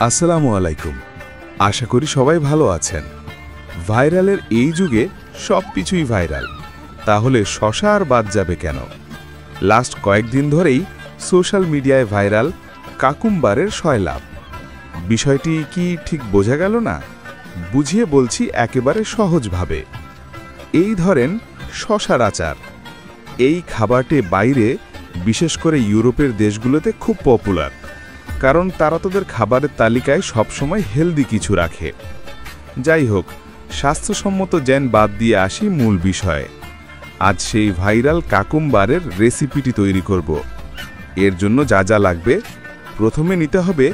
আসসালামু আলাইকুম। আশা করি সবাই ভালো আছেন। ভাইরালের এই যুগে সবকিছুই ভাইরাল, তাহলে শশা আর বাদ যাবে কেন? লাস্ট কয়েকদিন ধরেই সোশ্যাল মিডিয়ায় ভাইরাল কাকুম্বারের সয়লাভ। বিষয়টি কি ঠিক বোঝা গেল না? বুঝিয়ে বলছি একেবারে সহজভাবে। এই ধরেন শশার আচার। এই খাবারটি বাইরে, বিশেষ করে ইউরোপের দেশগুলোতে খুব পপুলার, কারণ তারা তাদের খাবারের তালিকায় সবসময় হেলদি কিছু রাখে। যাই হোক, স্বাস্থ্যসম্মত জ্ঞান বাদ দিয়ে আসি মূল বিষয়ে। আজ সেই ভাইরাল কাকুম্বারের রেসিপিটি তৈরি করব। এর জন্য যা যা লাগবে, প্রথমে নিতে হবে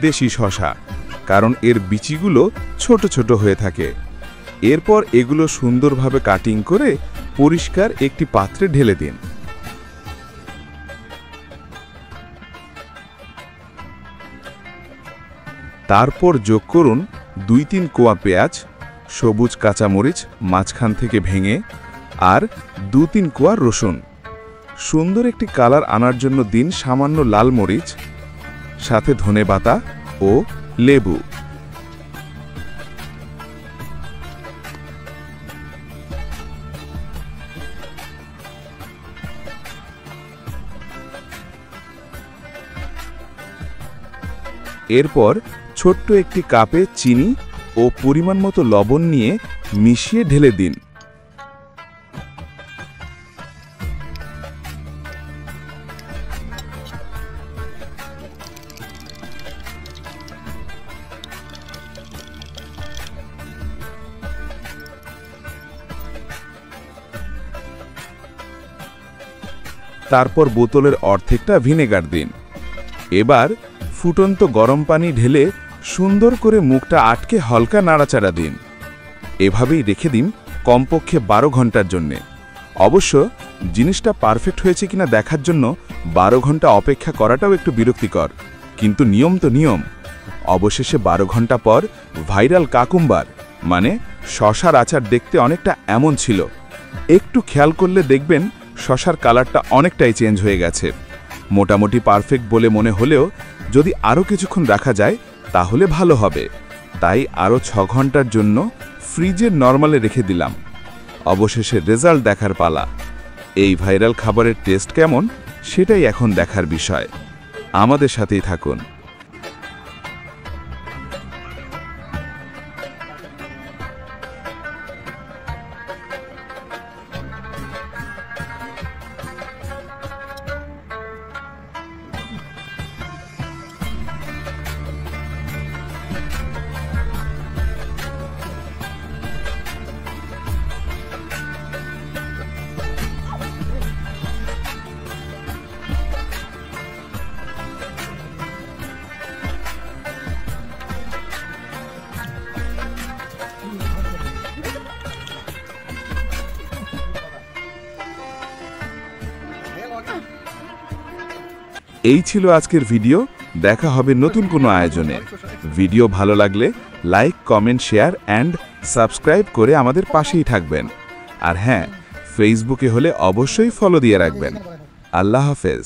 দেশি শশা, কারণ এর বিচিগুলো ছোট ছোট হয়ে থাকে। এরপর এগুলো সুন্দরভাবে কাটিং করে পরিষ্কার একটি পাত্রে ঢেলে দিন। তারপর যোগ করুন 2-3 কোয়া পেঁয়াজ, সবুজ কাঁচামরিচ মাঝখান থেকে ভেঙে, আর 2-3 কোয়া রসুন। সুন্দর একটি কালার আনার জন্য দিন সামান্য লাল মরিচ, সাথে ধনেপাতা ও লেবু। এরপর ছোট্ট একটি কাপে চিনি ও পরিমাণ মতো লবণ নিয়ে মিশিয়ে ঢেলে দিন। তারপর বোতলের অর্ধেকটা ভিনেগার দিন। এবার ফুটন্ত গরম পানি ঢেলে সুন্দর করে মুখটা আটকে হালকা নাড়াচাড়া দিন। এভাবেই রেখে দিন কমপক্ষে 12 ঘন্টার জন্যে। অবশ্য জিনিসটা পারফেক্ট হয়েছে কিনা দেখার জন্য 12 ঘন্টা অপেক্ষা করাটাও একটু বিরক্তিকর, কিন্তু নিয়ম তো নিয়ম। অবশেষে 12 ঘন্টা পর ভাইরাল কাকুম্বার মানে শশার আচার দেখতে অনেকটা এমন ছিল। একটু খেয়াল করলে দেখবেন শশার কালারটা অনেকটাই চেঞ্জ হয়ে গেছে। মোটামুটি পারফেক্ট বলে মনে হলেও যদি আরও কিছুক্ষণ রাখা যায় তাহলে ভালো হবে। তাই আরও 6 ঘন্টার জন্য ফ্রিজের নরমালে রেখে দিলাম। অবশেষে রেজাল্ট দেখার পালা। এই ভাইরাল খাবারের টেস্ট কেমন সেটাই এখন দেখার বিষয়। আমাদের সাথেই থাকুন। এই ছিল আজকের ভিডিও। দেখা হবে নতুন কোনো আয়োজনে। ভিডিও ভালো লাগলে like, comment, share and subscribe করে আমাদের পাশেই থাকবেন। আর হ্যাঁ, ফেসবুকে হলে অবশ্যই ফলো দিয়ে রাখবেন। আল্লাহ হাফেজ।